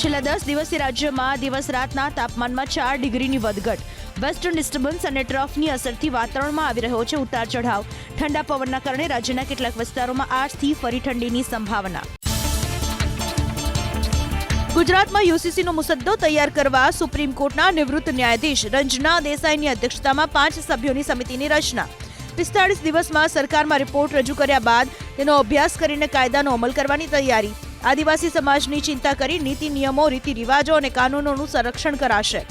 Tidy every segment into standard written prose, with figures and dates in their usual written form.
છેલ્લા 10 દિવસથી રાજ્યમાં દિવસ રાતના તાપમાનમાં 4 ડિગ્રીની વધઘટ. વેસ્ટર્ન ડિસ્ટર્બન્સ અને ટ્રફની અસરથી વાતાવરણમાં આવી રહ્યો છે ઉતાર ચઢાવ. ઠંડા પવનના કારણે રાજ્યના કેટલાક વિસ્તારોમાં આજથી ફરી ઠંડીની સંભાવના. ગુજરાતમાં યુસીસીનો મુસદ્દો તૈયાર કરવા સુપ્રીમ કોર્ટના નિવૃત્ત ન્યાયાધીશ રંજના દેસાઈની અધ્યક્ષતામાં 5 સભ્યોની સમિતિની રચના. 45 દિવસમાં સરકારમાં રિપોર્ટ રજૂ કર્યા બાદ તેનો અભ્યાસ કરીને કાયદાનો અમલ કરવાની તૈયારી. આદિવાસી સમાજની ચિંતા કરી નીતિ નિયમો, રીતિ રિવાજો અને કાનૂનોનું સંરક્ષણ કરાશે.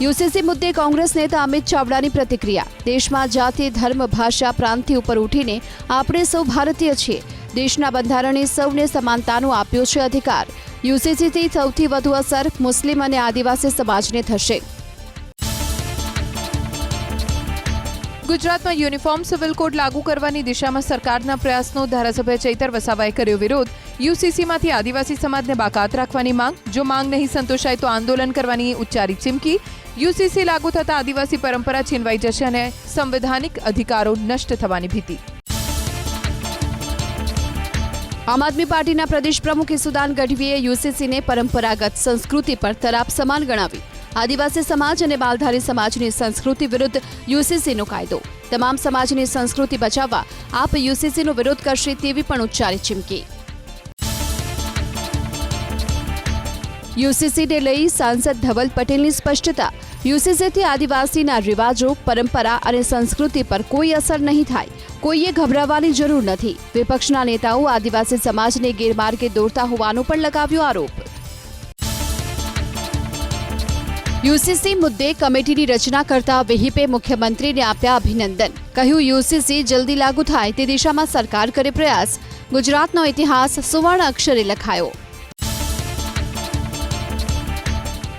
યુસીસી મુદ્દે કોંગ્રેસ નેતા અમિત ચાવડાની પ્રતિક્રિયા. દેશમાં જાતિ, ધર્મ, ભાષા, પ્રાંતથી ઉપર ઉઠીને આપણે સૌ ભારતીય છીએ. દેશના બંધારણે સૌને સમાનતાનો આપ્યો છે અધિકાર. યુસીસીથી સૌથી વધુ અસર મુસ્લિમ અને આદિવાસી સમાજને થશે. ગુજરાતમાં યુનિફોર્મ સિવિલ કોડ લાગુ કરવાની દિશામાં સરકારના પ્રયાસનો ધારાસભ્ય ચૈતર વસાવાએ કર્યો વિરોધ. યુસીસીમાંથી આદિવાસી સમાજને બાકાત રાખવાની માંગ. જો માંગ નહીં સંતોષાય તો આંદોલન કરવાની ઉચ્ચારી ચીમકી. યુસીસી લાગુ થતા આદિવાસી પરંપરા છીનવાઈ જશે અને સંવૈધાનિક અધિકારો નષ્ટ થવાની ભીતિ. આમ આદમી પાર્ટીના પ્રદેશ પ્રમુખ ઈસુદાન ગઢવીએ યુસીસીને પરંપરાગત સંસ્કૃતિ પર તરાપ સમાન ગણાવી. આદિવાસી સમાજ અને માલધારી સમાજની સંસ્કૃતિ વિરુદ્ધ યુસીસીનો કાયદો. તમામ સમાજની સંસ્કૃતિ બચાવવા આપ યુસીસીનો વિરોધ કરશે તેવી પણ ઉચ્ચારી ચીમકી. યુસીસીને લઈ સાંસદ ધવલ પટેલની સ્પષ્ટતા. યુસીસીથી આદિવાસીના રિવાજો, પરંપરા અને સંસ્કૃતિ પર કોઈ અસર નહીં થાય. કોઈએ ગભરાવાની જરૂર નથી. વિપક્ષના નેતાઓ આદિવાસી સમાજને ગેરમાર્ગે દોરતા હોવાનો પણ લગાવ્યો આરોપ. યુસીસી મુદ્દે કમિટીની રચના કરતા વિહિપે મુખ્યમંત્રીને આપ્યા અભિનંદન. કહ્યું, યુસીસી જલ્દી લાગુ થાય તે દિશામાં સરકાર કરે પ્રયાસ. ગુજરાતનો ઇતિહાસ સુવર્ણ અક્ષરે લખાયો.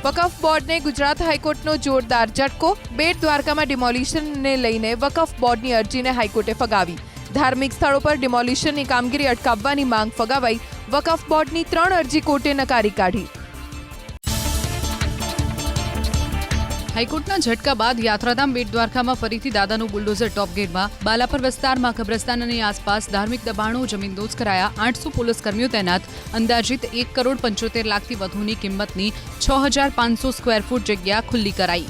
વકફ બોર્ડને ગુજરાત હાઈકોર્ટનો જોરદાર ઝટકો. બેટ દ્વારકામાં ડિમોલિશનને લઈને વકફ બોર્ડની અરજીને હાઈકોર્ટે ફગાવી. ધાર્મિક સ્થળો પર ડિમોલિશનની કામગીરી અટકાવવાની માંગ ફગાવાઈ. વકફ બોર્ડની 3 અરજી કોર્ટે નકારી કાઢી. હાઈકોર્ટના ઝટકા બાદ યાત્રાધામ બેટ દ્વારકામાં ફરીથી દાદાનું બુલડોઝર ટોપ ગેરમાં. બાલાપર વિસ્તારમાં કબ્રસ્તાન અને આસપાસ ધાર્મિક દબાણો જમીનદોજ કરાયા. 800 પોલીસ કર્મીઓ તૈનાત. અંદાજિત 1,75 લાખથી વધુની કિંમતની 6,500 સ્ક્વેર ફૂટ જગ્યા ખુલ્લી કરાઈ.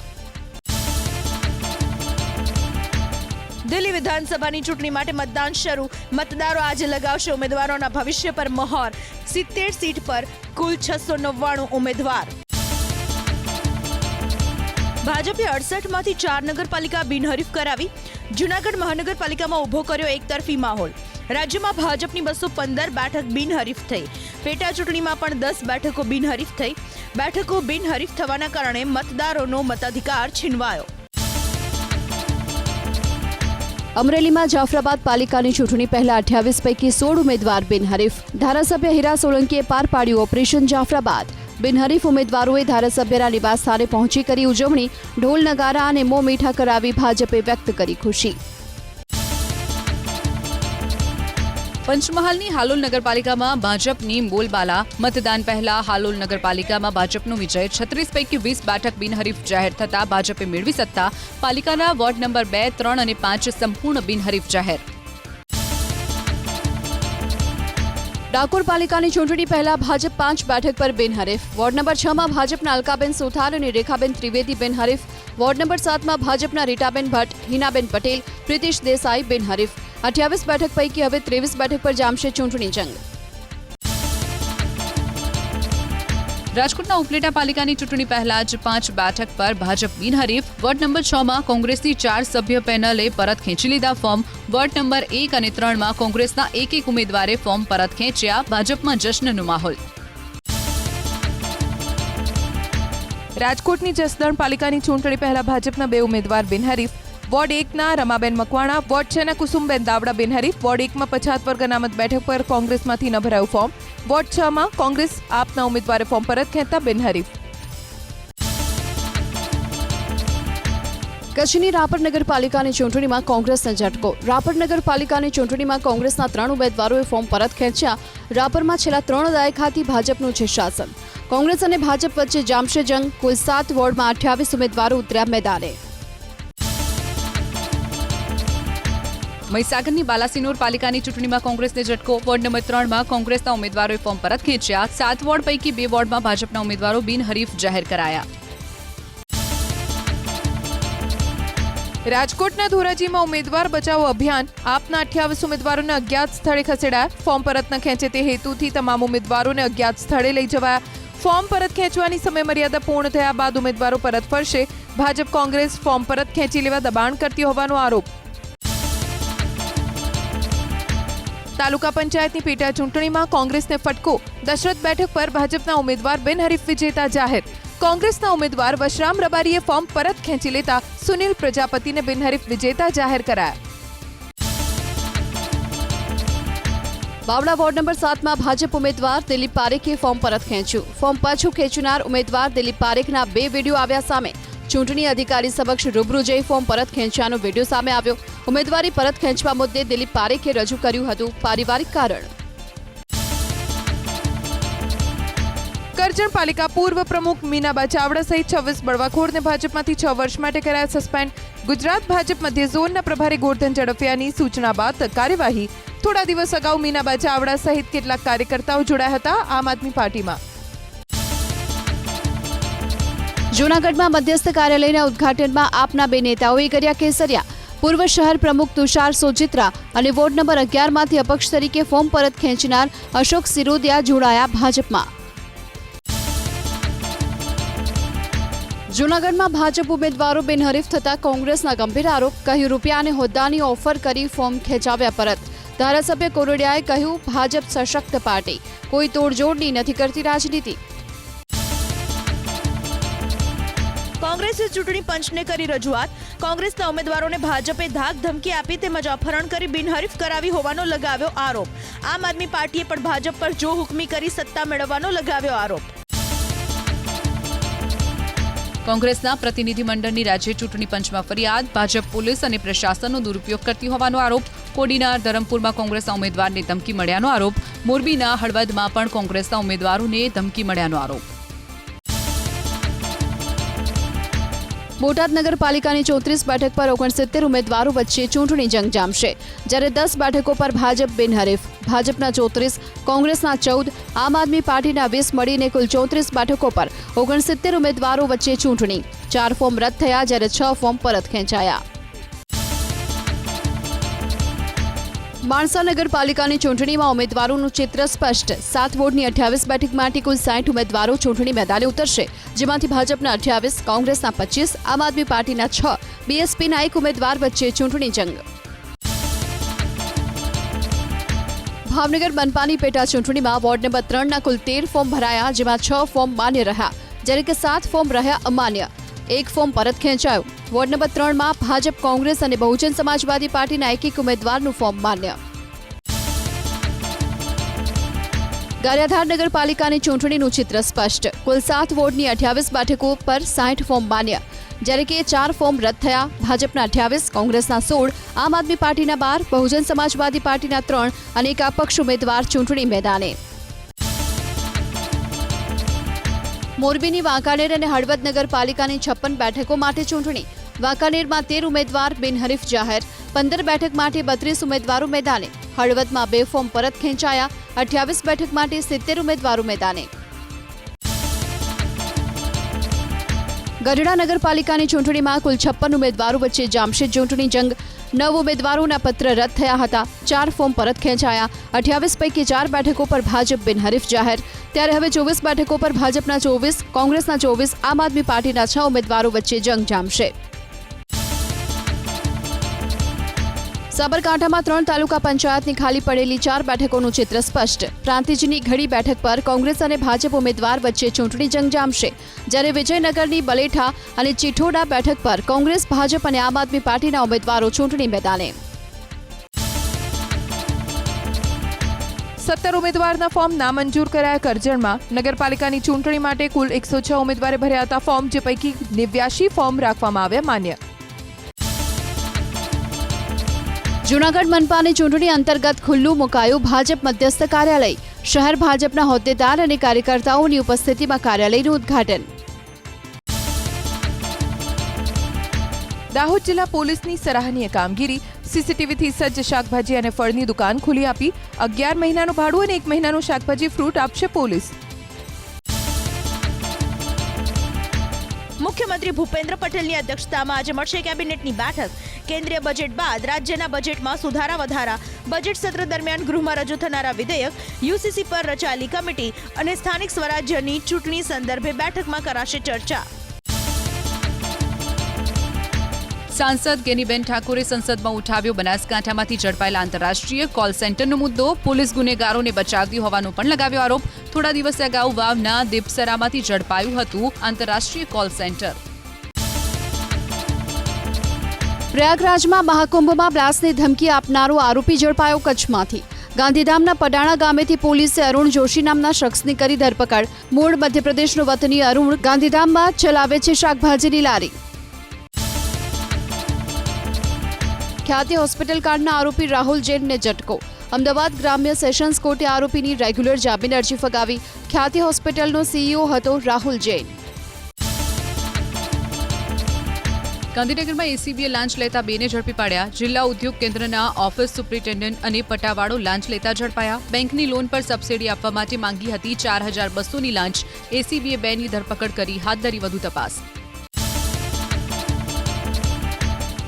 દિલ્હી વિધાનસભાની ચૂંટણી માટે મતદાન શરૂ. મતદારો આજે લગાવશે ઉમેદવારોના ભવિષ્ય પર મહોર. 70 સીટ પર કુલ 699 ઉમેદવાર. ભાજપે 68માંથી 4 નગરપાલિકા બિનહરીફ કરાવી. જૂનાગઢ મહાનગરપાલિકામાં ઉભો કર્યો એકતરફી માહોલ. રાજ્યમાં ભાજપની 215 બેઠક બિનહરીફ થઈ. પેટા ચૂંટણીમાં પણ 10 બેઠકો બિનહરીફ થઈ. બેઠકો બિનહરીફ થવાના કારણે મતદારોનો મતાધિકાર છીનવાયો. અમરેલીમાં જાફરાબાદ પાલિકાની ચૂંટણી પહેલા 28 પૈકી 16 ઉમેદવાર બિનહરીફ. ધારાસભ્ય હીરા સોલંકીએ પાર પાડ્યું ઓપરેશન જાફરાબાદ. બિનહરીફ ઉમેદવારોએ ધારાસભ્યના નિવાસ સ્થાને પહોંચી કરી ઉજવણી. ઢોલ નગારા અને મોં મીઠા કરાવી ભાજપે વ્યક્ત કરી ખુશી. પંચમહાલની હાલોલ નગરપાલિકામાં ભાજપની બોલબાલા. મતદાન પહેલા હાલોલ નગરપાલિકામાં ભાજપનો વિજય. 36 પૈકી 20 બેઠક બિનહરીફ જાહેર થતા ભાજપે મેળવી સત્તા. પાલિકાના વોર્ડ નંબર 2, 3 અને 5 સંપૂર્ણ બિનહરીફ જાહેર. ડાકોર પાલિકાની ચૂંટણી પહેલા ભાજપ 5 બેઠક પર બિનહરીફ. વોર્ડ નંબર 6માં ભાજપના અલકાબેન સુથાર અને રેખાબેન ત્રિવેદી બિનહરીફ. વોર્ડ નંબર 7માં ભાજપના રીટાબેન ભટ્ટ, હિનાબેન પટેલ, પ્રિતિશ દેસાઈ બિનહરીફ. 28 બેઠક પૈકી હવે 23 બેઠક પર જામશે ચૂંટણી જંગ. રાજકોટના ઉપલેટા પાલિકાની ચૂંટણી પહેલા જ 5 બેઠક પર ભાજપ બિનહરીફ. વોર્ડ નંબર 6માં કોંગ્રેસની 4 સભ્ય પેનલે પરત ખેંચી લીધા ફોર્મ. વોર્ડ નંબર 1 અને 3માં કોંગ્રેસના એક ઉમેદવારે ફોર્મ પરત ખેંચ્યા. ભાજપમાં જશ્નનો માહોલ. રાજકોટની જસદણ પાલિકાની ચૂંટણી પહેલા ભાજપના 2 ઉમેદવાર બિનહરીફ. વોર્ડ 1ના રમાબેન મકવાણા, વોર્ડ 6ના કુસુમબેન દાવડા બિનહરીફ. વોર્ડ 1માં પછાત વર્ગ અનામત બેઠક પર કોંગ્રેસમાંથી ન ભરાયું ફોર્મ. વોર્ડ 6માં કોંગ્રેસ આપના ઉમેદવારે ફોર્મ પરત ખેંચતા બિનહરીફ. કચ્છની રાપર નગરપાલિકાની ચૂંટણીમાં કોંગ્રેસનો ઝટકો. રાપર નગરપાલિકાની ચૂંટણીમાં કોંગ્રેસના 3 ઉમેદવારોએ ફોર્મ પરત ખેંચ્યા. રાપરમાં છેલ્લા 3 દાયકાથી ભાજપનું છે શાસન. કોંગ્રેસ અને ભાજપ વચ્ચે જામશે જંગ. કુલ 7 વોર્ડમાં 28 ઉમેદવારો ઉતર્યા મેદાને. મહીસાગરની બાલાસિનોર પાલિકાની ચૂંટણીમાં કોંગ્રેસને ઝટકો. વોર્ડ નંબર 3માં કોંગ્રેસના ઉમેદવારોએ ફોર્મ પરત ખેંચ્યા. 7 વોર્ડ પૈકી 2 વોર્ડમાં ભાજપના ઉમેદવારો બિનહરીફ જાહેર કરાયા. રાજકોટના ધોરાજીમાં ઉમેદવાર બચાવો અભિયાન. આપના 28 ઉમેદવારોને અજ્ઞાત સ્થળે ખસેડાયા. ફોર્મ પરત ન ખેંચે તે હેતુથી તમામ ઉમેદવારોને અજ્ઞાત સ્થળે લઈ જવાયા. ફોર્મ પરત ખેંચવાની સમયમર્યાદા પૂર્ણ થયા બાદ ઉમેદવારો પરત ફરશે. ભાજપ કોંગ્રેસ ફોર્મ પરત ખેંચી લેવા દબાણ કરતી હોવાનો આરોપ. તાલુકા પંચાયતની પેટા ચૂંટણીમાં કોંગ્રેસને ફટકો. દશરથ બેઠક પર ભાજપના ઉમેદવાર બિનહરીફ વિજેતા જાહેર. કોંગ્રેસના ઉમેદવાર વશરામ રબારીએ ફોર્મ પરત ખેંચી લેતા સુનિલ પ્રજાપતિને બિનહરીફ વિજેતા જાહેર કરાયા. બાવળા વોર્ડ નંબર 7માં ભાજપ ઉમેદવાર દિલીપ પારેખે ફોર્મ પરત ખેંચ્યું. ફોર્મ પાછું ખેંચનાર ઉમેદવાર દિલીપ પારેખના 2 વિડીયો આવ્યા સામે. ચૂંટણી અધિકારી સમક્ષ રૂબરૂ જઈ ફોર્મ પરત ખેંચવાનો વિડીયો સામે આવ્યો. ઉમેદવારી પરત ખેંચવા મુદ્દે દિલીપ પારેખે રજૂ કર્યું હતું પારિવારિક કારણ. કરજણ પાલિકા પૂર્વ પ્રમુખ મીનાબા ચાવડા સહિત 26 બળવાખોરને ભાજપમાંથી 6 વર્ષ માટે કરાયા સસ્પેન્ડ. ગુજરાત ભાજપ મધ્ય ઝોનના પ્રભારી ગોરધન ઝડફિયાની સૂચના બાદ કાર્યવાહી. થોડા દિવસ અગાઉ મીનાબા ચાવડા સહિત કેટલાક કાર્યકર્તાઓ જોડાયા હતા આમ આદમી પાર્ટીમાં. જૂનાગઢમાં મધ્યસ્થ કાર્યાલયના ઉદ્ઘાટનમાં આપના 2 નેતાઓએ કર્યા કેસરિયા. પૂર્વ શહેર પ્રમુખ તુષાર સોજિત્રા અને વોર્ડ નંબર 11માંથી અપક્ષ તરીકે ફોર્મ પરત ખેંચનાર અશોક સિરોદિયા જોડાયા ભાજપમાં. જૂનાગઢમાં ભાજપ ઉમેદવારો બિનહરીફ થતા કોંગ્રેસના ગંભીર આરોપ. કહ્યું રૂપિયા અને હોદ્દાની ઓફર કરી ફોર્મ ખેંચાવ્યા પરત. ધારાસભ્ય કોરડિયાએ કહ્યું ભાજપ સશક્ત પાર્ટી, કોઈ તોડજોડની નથી કરતી રાજનીતિ. કોંગ્રેસે ચૂંટણી પંચને કરી રજૂઆત. કોંગ્રેસના ઉમેદવારોને ભાજપે ધાક ધમકી આપી તેમજ અપહરણ કરી બિનહરીફ કરાવી હોવાનો લગાવ્યો આરોપ. આમ આદમી પાર્ટીએ પણ ભાજપ પર જો હુકમી કરી સત્તા મેળવવાનો લગાવ્યો આરોપ. કોંગ્રેસના પ્રતિનિધિમંડળની રાજ્ય ચૂંટણી પંચમાં ફરિયાદ. ભાજપ પોલીસ અને પ્રશાસનનો દુરુપયોગ કરતી હોવાનો આરોપ. કોડીના ધરમપુરમાં કોંગ્રેસના ઉમેદવારને ધમકી મળ્યાનો આરોપ. મોરબીના હળવદમાં પણ કોંગ્રેસના ઉમેદવારોને ધમકી મળ્યાનો આરોપ. બોટાદ નગરપાલિકાની 34 બેઠક પર 69 ઉમેદવારો વચ્ચે ચૂંટણી જંગ જામશે. જ્યારે 10 બેઠકો પર ભાજપ બિનહરીફ. ભાજપના 34, કોંગ્રેસના 14, આમ આદમી પાર્ટીના 20 મળીને કુલ 34 બેઠકો પર 69 ઉમેદવારો વચ્ચે ચૂંટણી. 4 ફોર્મ રદ થયા જ્યારે 6 ફોર્મ પરત ખેંચાયા. માણસા નગરપાલિકાની ચૂંટણીમાં ઉમેદવારોનું ચિત્ર સ્પષ્ટ. 7 વોર્ડની 28 બેઠક માટે કુલ 60 ઉમેદવારો ચૂંટણી મેદાને ઉતરશે, જેમાંથી ભાજપના 28, કોંગ્રેસના 25, આમ આદમી પાર્ટીના 6, બીએસપીના 1 ઉમેદવાર વચ્ચે ચૂંટણી જંગ. ભાવનગર મનપાની પેટા ચૂંટણીમાં વોર્ડ નંબર 3ના કુલ 13 ફોર્મ ભરાયા, જેમાં 6 ફોર્મ માન્ય રહ્યા, જ્યારે કે 7 ફોર્મ રહ્યા અમાન્ય. 1 ફોર્મ પરત ખેંચાયું. વોર્ડ નંબર 3માં ભાજપ, કોંગ્રેસ અને બહુજન સમાજવાદી પાર્ટીના 1 ઉમેદવારનું ફોર્મ માન્ય. ગારિયાધાર નગરપાલિકાની ચૂંટણીનું ચિત્ર સ્પષ્ટ. કુલ 7 વોર્ડની 28 બેઠકો પર 60 ફોર્મ માન્ય, જ્યારે કે 4 ફોર્મ રદ થયા. ભાજપના 28, કોંગ્રેસના 16, આમ આદમી પાર્ટીના 12, બહુજન સમાજવાદી પાર્ટીના 3 અને 1 અપક્ષ ઉમેદવાર ચૂંટણી મેદાને. મોરબીની વાંકાનેર અને હળવદ નગરપાલિકાની 56 બેઠકો માટે ચૂંટણી. વાંકાનેરમાં 13 ઉમેદવાર બિનહરીફ જાહેર. 15 બેઠક માટે 32 ઉમેદવારો મેદાને. હળવદમાં 2 ફોર્મ પરત ખેંચાયા. 28 બેઠક માટે 70 ઉમેદવારો મેદાને. ગઢડા નગરપાલિકાની ચૂંટણીમાં કુલ 56 ઉમેદવારો વચ્ચે જામશે ચૂંટણી જંગ. 9 ઉમેદવારોના પત્ર રદ થયા હતા. 4 ફોર્મ પરત ખેંચાયા. 28 પૈકી 4 બેઠકો પર ભાજપ બિનહરીફ જાહેર. ત્યારે હવે 24 બેઠકો પર ભાજપના 24, કોંગ્રેસના 24, આમ આદમી પાર્ટીના 6 ઉમેદવારો વચ્ચે જંગ જામશે. સાબરકાંઠામાં 3 તાલુકા પંચાયતની ખાલી પડેલી 4 બેઠકોનું ચિત્ર સ્પષ્ટ. પ્રાંતિજની ઘડી બેઠક પર કોંગ્રેસ અને ભાજપ ઉમેદવાર વચ્ચે ચૂંટણી જંગ જામશે, જ્યારે વિજયનગરની બલેઠા અને ચિઠોડા બેઠક પર કોંગ્રેસ, ભાજપ અને આમ આદમી પાર્ટીના ઉમેદવારો ચૂંટણી મેદાને. 17 ઉમેદવારના ફોર્મ નામંજૂર કરાયા કરજણમાં. નગરપાલિકાની ચૂંટણી માટે કુલ 106 ઉમેદવારે ભર્યા હતા ફોર્મ, જે પૈકી 89 ફોર્મ રાખવામાં આવ્યા માન્ય. જૂનાગઢ મનપાની ચૂંટણી અંતર્ગત ખુલ્લું મુકાયું ભાજપ મધ્યસ્થ કાર્યાલય. શહેર ભાજપના હોદ્દેદાર અને કાર્યકર્તાઓની ઉપસ્થિતિમાં કાર્યાલયનું ઉદ્ઘાટન. દાહોદ જિલ્લા પોલીસની સરાહનીય કામગીરી. સીસીટીવીથી સજ્જ શાકભાજી અને ફળની દુકાન ખુલી આપી. 11 મહિનાનું ભાડું અને 1 મહિનાનું શાકભાજી ફ્રૂટ આપશે પોલીસ. મુખ્યમંત્રી ભૂપેન્દ્ર પટેલની અધ્યક્ષતામાં આજે મળશે કેબિનેટની બેઠક. કેન્દ્રીય બજેટ બાદ રાજ્યના બજેટમાં સુધારા વધારા, બજેટ સત્ર દરમિયાન ગૃહમાં રજૂ થનારા વિધેયક, યુસીસી પર રચાયેલી કમિટી અને સ્થાનિક સ્વરાજ્યની ચૂંટણી સંદર્ભે બેઠકમાં કરાશે ચર્ચા. સાંસદ ગેનીબેન ઠાકોરે સંસદમાં ઉઠાવ્યો બનાસકાંઠામાંથી ઝડપાયેલા આંતરરાષ્ટ્રીય કોલ સેન્ટરનો મુદ્દો. પોલીસ ગુનેગારોને બચાવતી હોવાનો પણ લગાવ્યો આરોપ. થોડા દિવસ અગાઉ વાવના દીપસરામાંથી ઝડપાયું હતું આંતરરાષ્ટ્રીય કોલ સેન્ટર. પ્રયાગરાજમાં મહાકુંભમાં બ્લાસ્ટની ધમકી આપનારો આરોપી ઝડપાયો કચ્છમાંથી. ગાંધીધામના પડાણા ગામેથી પોલીસે અરુણ જોશી નામના શખ્સની કરી ધરપકડ. મૂળ મધ્યપ્રદેશનો વતની અરુણ ગાંધીધામમાં ચલાવે છે શાકભાજીની લારી. ખ્યાતિ હોસ્પિટલ કાંડના આરોપી રાહુલ જૈનને ઝટકો. અમદાવાદ ગ્રામ્ય સેશન્સ કોર્ટે આરોપીની રેગ્યુલર જામીન અરજી ફગાવી. ખ્યાતિ હોસ્પિટલનો સીઈઓ હતો રાહુલ જૈન. ગાંધીનગરમાં એસીબીએ લાંચ લેતા બેને ઝડપી પાડ્યા. જિલ્લા ઉદ્યોગ કેન્દ્રના ઓફિસ સુપ્રિન્ટેન્ડન્ટ અને પટાવાળો લાંચ લેતા ઝડપાયા. બેંકની લોન પર સબસિડી આપવા માટે માંગી હતી 4,200ની લાંચ. એસીબીએ બેની ધરપકડ કરી હાથ ધરી વધુ તપાસ.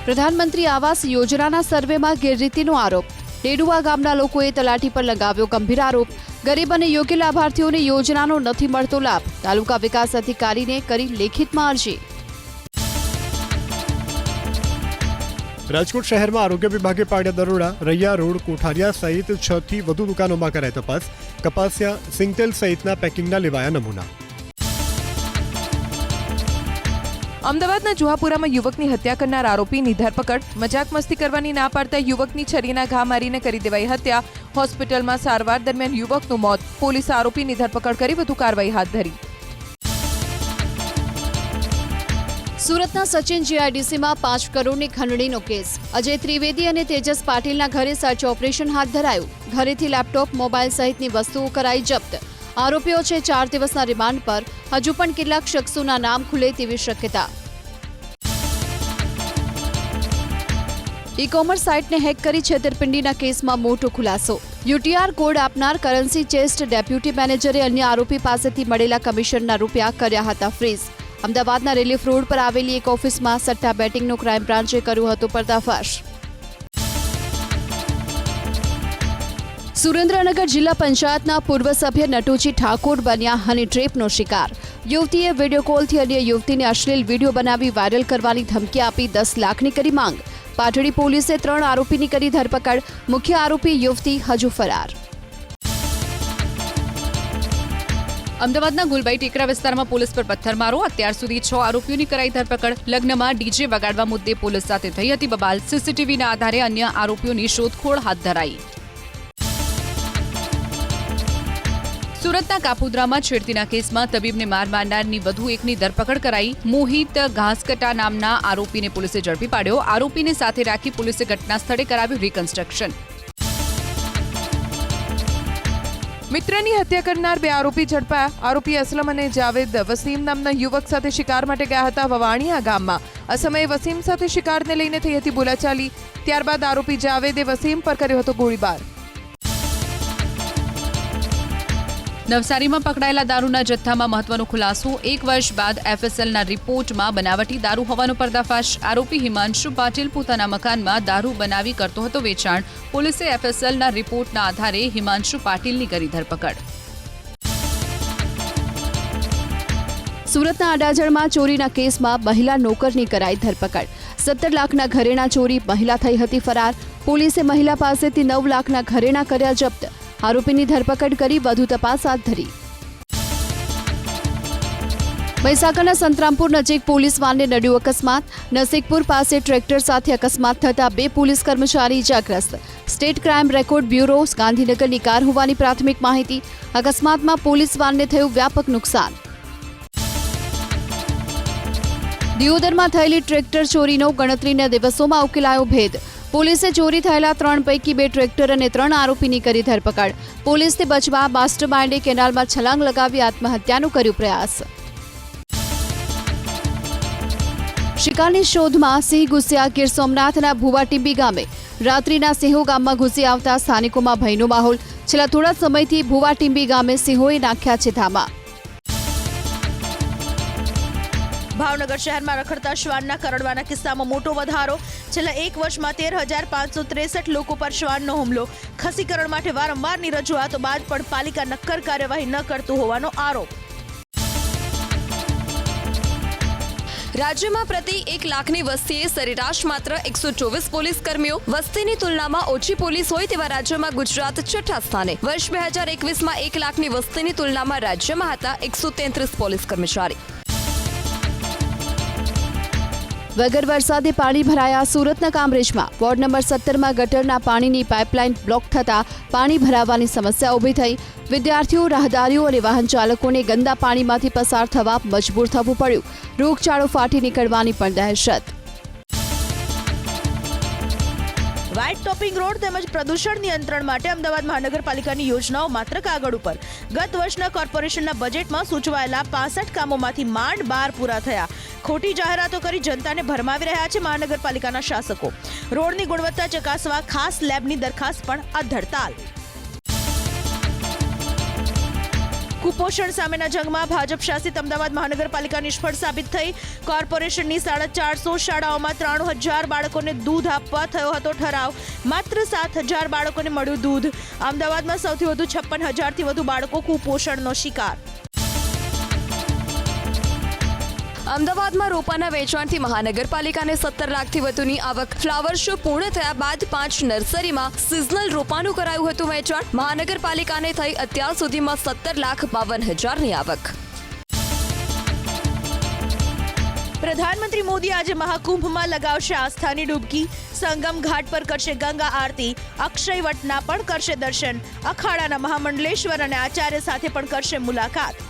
પ્રધાનમંત્રી આવાસ યોજનાના સર્વેમાં ગેરરીતિનો આરોપ. ડેડુવા ગામના લોકોએ તલાટી પર લગાવ્યો ગંભીર આરોપ. ગરીબ અને યોગ્ય લાભાર્થીઓને યોજનાનો નથી મળતો લાભ. તાલુકા વિકાસ અધિકારીને કરી લેખિતમાં અરજી. રાજકોટ શહેરમાં આરોગ્ય વિભાગે પાડ્યા દરોડા. રૈયા રોડ, કોઠારિયા સહિત 6 થી વધુ દુકાનોમાં કરાઈ તપાસ. કપાસિયા, સિંગતેલ સહિતના પેકિંગના લેવાયા નમૂના. અમદાવાદના જુહાપુરામાં યુવકની હત્યા કરનાર આરોપીની ધરપકડ. મજાક મસ્તી કરવાની ના પાડતા યુવકની છરીના ઘા મારીને કરી દેવાઈ હત્યા. હોસ્પિટલમાં સારવાર દરમિયાન યુવકનું મોત. પોલીસે આરોપીની ધરપકડ કરી વધુ કાર્યવાહી હાથ ધરી. સુરતના સચિન જીઆઈડીસીમાં 5 કરોડની ખંડણીનો કેસ. અજય ત્રિવેદી અને તેજસ પાટીલના ઘરે સર્ચ ઓપરેશન હાથ ધરાયું. ઘરેથી લેપટોપ, મોબાઈલ સહિતની વસ્તુઓ કરાઈ જપ્ત. આરોપીઓ છે 4 દિવસના રિમાન્ડ પર. હજુ પણ કેટલાક શખ્સોના નામ ખુલે તેવી શક્યતા. ઈ કોમર્સ સાઇટને હેક કરી છેતરપિંડીના કેસમાં મોટો ખુલાસો. યુટીઆર કોડ આપનાર કરન્સી ચેસ્ટ ડેપ્યુટી મેનેજરે અન્ય આરોપી પાસેથી મળેલા કમિશનના રૂપિયા કર્યા હતા ફ્રીઝ. અમદાવાદના રિલીફ રોડ પર આવેલી એક ઓફિસમાં સટ્ટા બેટિંગનો ક્રાઇમ બ્રાન્ચે કર્યો હતો પર્દાફાશ. સુરેન્દ્રનગર જિલ્લા પંચાયતના પૂર્વ સભ્ય નટુજી ઠાકોર બન્યા હની ટ્રેપનો શિકાર. યુવતીએ વિડીયો કોલથી અન્ય યુવતીને અશ્લીલ વિડીયો બનાવી વાયરલ કરવાની ધમકી આપી 10 લાખની કરી માંગ. પાટડી પોલીસે 3 આરોપીની કરી ધરપકડ. મુખ્ય આરોપી યુવતી હજુ ફરાર. અમદાવાદના ગુલબાઈ ટેકરા વિસ્તારમાં પોલીસ પર પથ્થરમારો. અત્યાર સુધી 6 આરોપીઓની કરાઈ ધરપકડ. લગ્નમાં ડીજે વગાડવા મુદ્દે પોલીસ સાથે થઈ હતી બબાલ. સીસીટીવીના આધારે અન્ય આરોપીઓની શોધખોળ હાથ ધરાઈ. સુરતના કાપુદ્રામાં છેડતીના કેસમાં તબીબને માર મારનારની વધુ એકની ધરપકડ કરાઈ. મોહિત ઘાસકટા નામના આરોપીને પોલીસે ઝડપી પાડ્યો. આરોપીને સાથે રાખી પોલીસે ઘટના સ્થળે કરાવ્યું રિકન્સ્ટ્રક્શન. મિત્રની હત્યા કરનાર 2 આરોપી ઝડપાયા. આરોપી અસલમ અને જાવેદ વસીમ નામના યુવક સાથે શિકાર માટે ગયા હતા વવાણીયા ગામમાં. આ સમયે વસીમ સાથે શિકારને લઈને થઈ હતી બોલાચાલી. ત્યારબાદ આરોપી જાવેદે વસીમ પર કર્યો હતો ગોળીબાર. નવસારીમાં પકડાયેલા દારૂના જથ્થામાં મહત્વનો ખુલાસો. 1 વર્ષ બાદ એફએસએલના રિપોર્ટમાં બનાવટી દારૂ હોવાનો પર્દાફાશ. આરોપી હિમાંશુ પાટીલ પોતાના મકાનમાં દારૂ બનાવી કરતો હતો વેચાણ. પોલીસે એફએસએલના રિપોર્ટના આધારે હિમાંશુ પાટીલની કરી ધરપકડ. સુરતના અડાજણમાં ચોરીના કેસમાં મહિલા નોકરની કરાઈ ધરપકડ. 17 લાખના ઘરેણા ચોરી, મહિલા થઈ હતી ફરાર. પોલીસે મહિલા પાસેથી 9 લાખના ઘરેણા કર્યા જપ્ત. આરોપીની ધરપકડ કરી વધુ તપાસ હાથ ધરી. મહીસાગરના સંતરામપુર નજીક પોલીસ વાનને નડ્યું અકસ્માત. નસીકપુર પાસે ટ્રેક્ટર સાથે અકસ્માત થતા 2 પોલીસ કર્મચારી ઇજાગ્રસ્ત. સ્ટેટ ક્રાઇમ રેકોર્ડ બ્યુરો ગાંધીનગરની કાર હોવાની પ્રાથમિક માહિતી. અકસ્માતમાં પોલીસ વાનને થયું વ્યાપક નુકસાન. દિયોદરમાં થયેલી ટ્રેક્ટર ચોરીનો ગણતરીના દિવસોમાં ઉકેલાયો ભેદ. પોલીસે ચોરી થયેલા 3 પૈકી 2 ટ્રેક્ટર અને 3 આરોપીની કરી ધરપકડ. પોલીસથી બચવા માસ્ટરમાઇન્ડે કેનાલમાં છલાંગ લગાવી આત્મહત્યાનો કર્યો પ્રયાસ. શિકારની શોધમાં સિંહ ઘૂસ્યા ગીર સોમનાથના ભુવાટીંબી ગામે. રાત્રિના સિંહો ગામમાં ઘૂસી આવતા સ્થાનિકોમાં ભયનો માહોલ. છેલ્લા થોડા સમયથી ભુવાટીંબી ગામે સિંહોએ નાખ્યા છે ધામા. ભાવનગર શહેરમાં રખડતા શ્વાનના કરડવાના કિસ્સામાં મોટો વધારો. છેલ્લા 1 વર્ષમાં 13,563 લોકો પર શ્વાનનો હુમલો. ખસીકરણ માટે વારંવારની રજૂઆતો બાદ પણ પાલિકા નક્કર કાર્યવાહી ન કરતું હોવાનો આરોપ. રાજ્યમાં પ્રતિ 1 લાખની વસ્તીએ સરેરાશ માત્ર 124 પોલીસ કર્મીઓ. વસ્તીની તુલનામાં ઓછી પોલીસ હોય તેવા રાજ્યમાં ગુજરાત છઠ્ઠા સ્થાને. વર્ષ 2021માં 1 લાખની વસ્તીની તુલનામાં રાજ્યમાં હતા 133 પોલીસ કર્મચારી. વગર વરસાદે પાણી ભરાયા સુરતના કામરેજમાં. વોર્ડ નંબર 17માં ગટરના પાણીની પાઇપલાઇન બ્લોક થતા પાણી ભરાવાની સમસ્યા ઊભી થઈ. વિદ્યાર્થીઓ, રાહદારીઓ અને વાહન ચાલકોને ગંદા પાણીમાંથી પસાર થવા મજબૂર થવું પડ્યું. રોગચાળો ફાટી નીકળવાની પણ દહેશત. વ્હાઇટ ટોપિંગ રોડ તેમજ પ્રદૂષણ નિયંત્રણ માટે અમદાવાદ મહાનગરપાલિકાની યોજનાઓ માત્ર કાગળ ઉપર. ગત વર્ષના કોર્પોરેશનના બજેટમાં સૂચવાયેલા 65 કામોમાંથી માંડ 12 પૂરા થયા. ખોટી જાહેરાતો કરી જનતાને ભરમાવી રહ્યા છે મહાનગરપાલિકાના શાસકો. રોડની ગુણવત્તા ચકાસવા ખાસ લેબની દરખાસ્ત પણ અધ્ધરતાલ. કુપોષણ સામેના જંગમાં ભાજપ શાસિત અમદાવાદ મહાનગરપાલિકા નિષ્ફળ સાબિત થઈ. કોર્પોરેશનની 450 શાળાઓમાં 93,000 બાળકોને દૂધ આપવા થયો હતો ઠરાવ. માત્ર 7,000 બાળકોને મળ્યું દૂધ. અમદાવાદમાં સૌથી વધુ 56,000થી વધુ બાળકો કુપોષણનો શિકાર. અમદાવાદમાં રોપાના વેચાણથી મહાનગરપાલિકાને 17 લાખથી વધુની આવક. ફ્લાવર શો પૂર્ણ થયા બાદ 5 નર્સરીમાં સિઝનલ રોપાનું કરાયું હતું વેચાણ. મહાનગરપાલિકાને થઈ અત્યાર સુધીમાં 17,52,000ની આવક. પ્રધાનમંત્રી મોદી આજે મહાકુંભમાં લગાવશે આસ્થાની ડૂબકી. સંગમ ઘાટ પર કરશે ગંગા આરતી. અક્ષયવટના પણ કરશે દર્શન. અખાડાના મહામંડલેશ્વર અને આચાર્ય સાથે પણ કરશે મુલાકાત.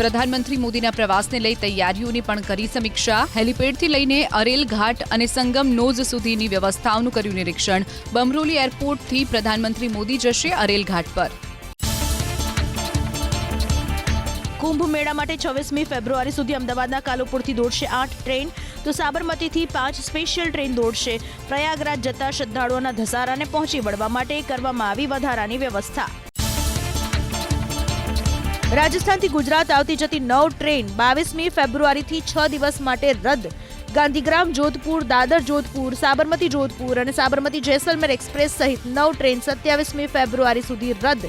પ્રધાનમંત્રી મોદીના પ્રવાસને લઈ તૈયારીઓની પણ કરી સમીક્ષા. હેલિપેડથી લઈને અરેલ ઘાટ અને સંગમ નોઝ સુધીની વ્યવસ્થાઓનું કર્યું નિરીક્ષણ. બમરોલી એરપોર્ટથી પ્રધાનમંત્રી મોદી જશે અરેલ ઘાટ પર. કુંભ મેળા માટે 26મી ફેબ્રુઆરી સુધી અમદાવાદના કાલુપુરથી દોડશે 8 ટ્રેન, તો સાબરમતીથી 5 સ્પેશિયલ ટ્રેન દોડશે. પ્રયાગરાજ જતા શ્રદ્ધાળુઓના ધસારાને પહોંચી વળવા માટે કરવામાં આવી વધારાની વ્યવસ્થા. રાજસ્થાનથી ગુજરાત આવતી જતી 9 ટ્રેન 22મી ફેબ્રુઆરીથી 6 દિવસ માટે રદ. ગાંધીગ્રામ જોધપુર, દાદર જોધપુર, સાબરમતી જોધપુર અને સાબરમતી જેસલમેર એક્સપ્રેસ સહિત 9 ટ્રેન 27મી ફેબ્રુઆરી સુધી રદ.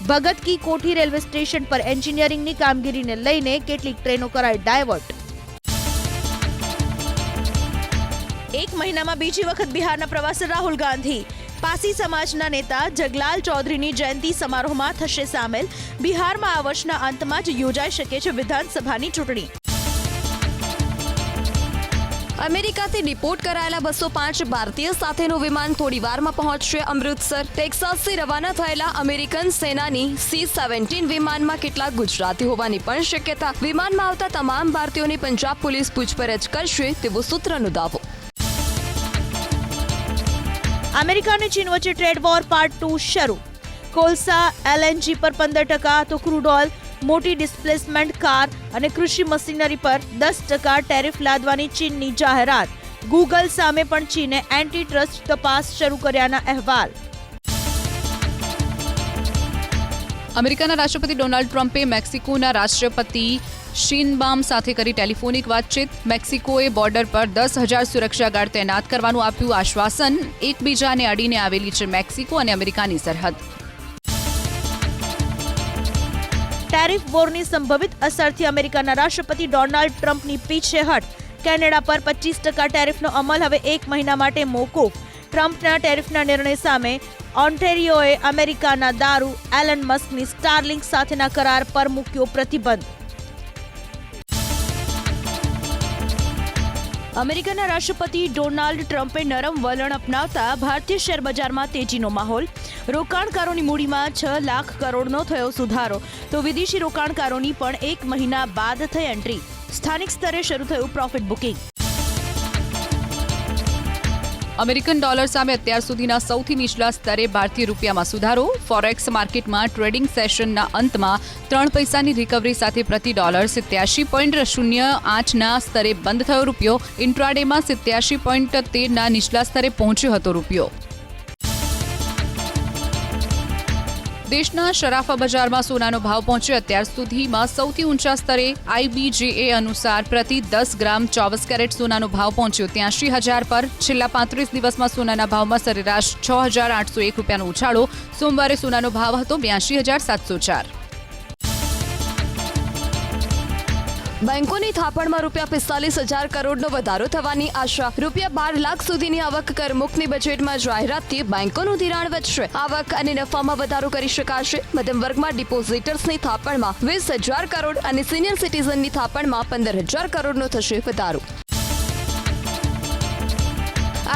ભગત કી કોઠી રેલવે સ્ટેશન પર એન્જિનિયરિંગની કામગીરીને લઈને કેટલીક ટ્રેનો કરાઈ ડાયવર્ટ. 1 મહિનામાં બીજી વખત બિહારના પ્રવાસે રાહુલ ગાંધી. પાસી સમાજના નેતા જગલાલ ચૌધરીની જયંતિ સમારોહમાં થશે સામેલ. બિહારમાં આ વર્ષના અંતમાં જ યોજાઈ શકે છે વિધાનસભાની ચૂંટણી. અમેરિકાથી ડિપોર્ટ કરાયેલા 205 ભારતીય સાથેનું વિમાન થોડી વારમાં પહોંચશે અમૃતસર. ટેક્સાસથી રવાના થયેલા અમેરિકન સેનાની C-17 વિમાનમાં કેટલાક ગુજરાતી હોવાની પણ શક્યતા. વિમાનમાં આવતા તમામ ભારતીયોની પંજાબ પોલીસ પૂછપરછ કરશે તેવો સૂત્રનો દાવો. અમેરિકા અને ચીન વચ્ચે ટ્રેડ વોર પાર્ટ 2 શરૂ. કોલસા, LNG પર 15%, તો ક્રૂડ ઓઇલ, મોટી ડિસ્પ્લેસમેન્ટ કાર અને કૃષિ મશીનરી પર 10% ટેરિફ લાદવાની ચીનની જાહેરાત. ગૂગલ સામે પણ ચીને એન્ટી ટ્રસ્ટ તપાસ શરૂ કર્યાના અહેવાલ. અમેરિકાના રાષ્ટ્રપતિ ડોનાલ્ડ ટ્રમ્પે મેક્સિકોના રાષ્ટ્રપતિ શીનબામ સાથે કરી ટેલિફોનિક વાતચીત. મેક્સિકોએ બોર્ડર પર 10,000 સુરક્ષા ગાર્ડ તૈનાત કરવાનું આપ્યું આશ્વાસન. એકબીજાને અડીને આવેલી છે મેક્સિકો અને અમેરિકાની સરહદ. ટેરિફ વોરની સંભવિત અસરથી અમેરિકાના રાષ્ટ્રપતિ ડોનાલ્ડ ટ્રમ્પની પીછેહટ. કેનેડા પર 25% ટેરિફનો અમલ હવે 1 મહિના માટે મોકૂફ. ટ્રમ્પના ટેરિફના નિર્ણય સામે ઓન્ટેરિયોએ અમેરિકાના દારૂ એલન મસ્કની સ્ટારલિંક સાથેના કરાર પર મૂક્યો પ્રતિબંધ. અમેરિકાના રાષ્ટ્રપતિ ડોનાલ્ડ ટ્રમ્પે નરમ વલણ અપનાવતા ભારતીય શેરબજારમાં તેજીનો માહોલ. રોકાણકારોની મૂડીમાં 6 લાખ કરોડનો થયો સુધારો, તો વિદેશી રોકાણકારોની પણ 1 મહિના બાદ થઈ એન્ટ્રી. સ્થાનિક સ્તરે શરૂ થયું પ્રોફિટ બુકિંગ. અમેરિકન ડોલર સામે અત્યાર સુધીના સૌથી નીચલા સ્તરે ભારતીય રૂપિયામાં સુધારો. ફોરેક્સ માર્કેટમાં ટ્રેડિંગ સેશનના અંતમાં 3 પૈસાની રિકવરી સાથે પ્રતિ ડોલર 87.08ના સ્તરે બંધ થયો રૂપિયો. ઇન્ટ્રાડેમાં 87.13ના નીચલા સ્તરે પહોંચ્યો હતો રૂપિયો. દેશના શરાફા બજારમાં સોનાનો ભાવ પહોંચ્યો અત્યાર સુધીમાં સૌથી ઊંચા સ્તરે. IBJA અનુસાર પ્રતિ 10 ગ્રામ 24 કેરેટ સોનાનો ભાવ પહોંચ્યો 83,000 પર. છેલ્લા 35 દિવસમાં સોનાના ભાવમાં સરેરાશ 6,801 રૂપિયાનો ઉછાળો. સોમવારે સોનાનો ભાવ હતો 82,704. બેંકોની થાપણમાં ₹45,000 કરોડનો વધારો થવાની આશા. ₹12 લાખ સુધીની આવક કરમુક્તની બજેટમાં જાહેરાતથી બેંકોનું ધિરાણ વધશે. આવક અને નફામાં વધારો કરી શકાશે. મધ્યમ વર્ગમાં ડિપોઝિટર્સની થાપણમાં 20,000 કરોડ અને સિનિયર સિટીઝનની થાપણમાં 15,000 કરોડનો થશે વધારો.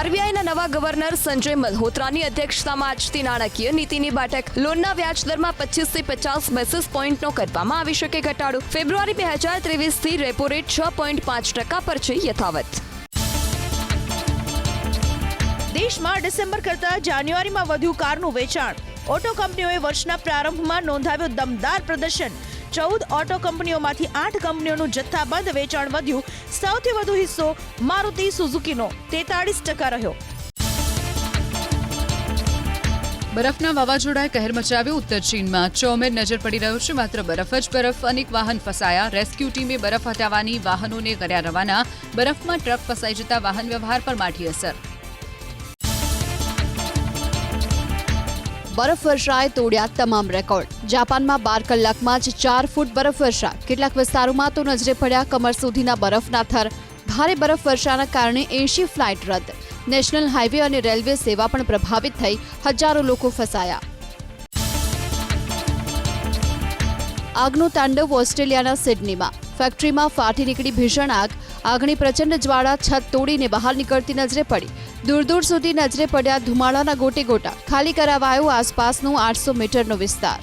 આરબીઆઈના નવા ગવર્નર સંજય મલ્હોત્રાની અધ્યક્ષતામાં આજથી નાણાકીય નીતિની બેઠક. લોનના વ્યાજદરમાં 25 થી 50 બેસિસ પોઈન્ટનો કરવામાં આવી શકે ઘટાડો. ફેબ્રુઆરી 2023થી રેપો રેટ 6.5% પર છે યથાવત. દેશમાં ડિસેમ્બર કરતા જાન્યુઆરીમાં વધ્યું કારનું વેચાણ. ઓટો કંપનીઓએ વર્ષના પ્રારંભમાં નોંધાવ્યું દમદાર પ્રદર્શન. 14 ઓટો કંપનીઓમાંથી 8 કંપનીઓનું જથ્થાબંધ વેચાણ વધ્યું. સૌથી વધુ હિસ્સો મારુતિ સુઝુકીનો 43% રહ્યો. બરફના વાવાઝોડાએ કહેર મચાવ્યો ઉત્તર ચીનમાં. ચોમેર નજર પડી રહ્યો છે માત્ર બરફ જ બરફ. અનેક વાહન ફસાયા. રેસ્ક્યુ ટીમે બરફ હટાવવાની વાહનોને કર્યા રવાના. બરફમાં ટ્રક ફસાઈ જતા વાહન વ્યવહાર પર માઠી અસર. બરફ વર્ષાએ તોડ્યા તમામ રેકોર્ડ. જાપાનમાં 12 કલાકમાં જ 4 ફૂટ બરફ વર્ષા. કેટલાક વિસ્તારોમાં તો નજરે પડ્યા કમર સુધીના બરફના થર. ભારે બરફ વર્ષાના કારણે 80 ફ્લાઇટ રદ. નેશનલ હાઈવે અને રેલવે સેવા પણ પ્રભાવિત થઈ. હજારો લોકો ફસાયા. આગનું તાંડવ ઓસ્ટ્રેલિયાના સિડનીમાં. ફેક્ટરીમાં ફાટી નીકળી ભીષણ આગ. આગની પ્રચંડ જ્વાળા છત તોડીને બહાર નીકળતી નજરે પડી. દૂર દૂર સુધી નજરે પડ્યા ધુમાડાના ગોટે ગોટા. ખાલી કરાવાયો આસપાસનો 800 મીટરનો વિસ્તાર.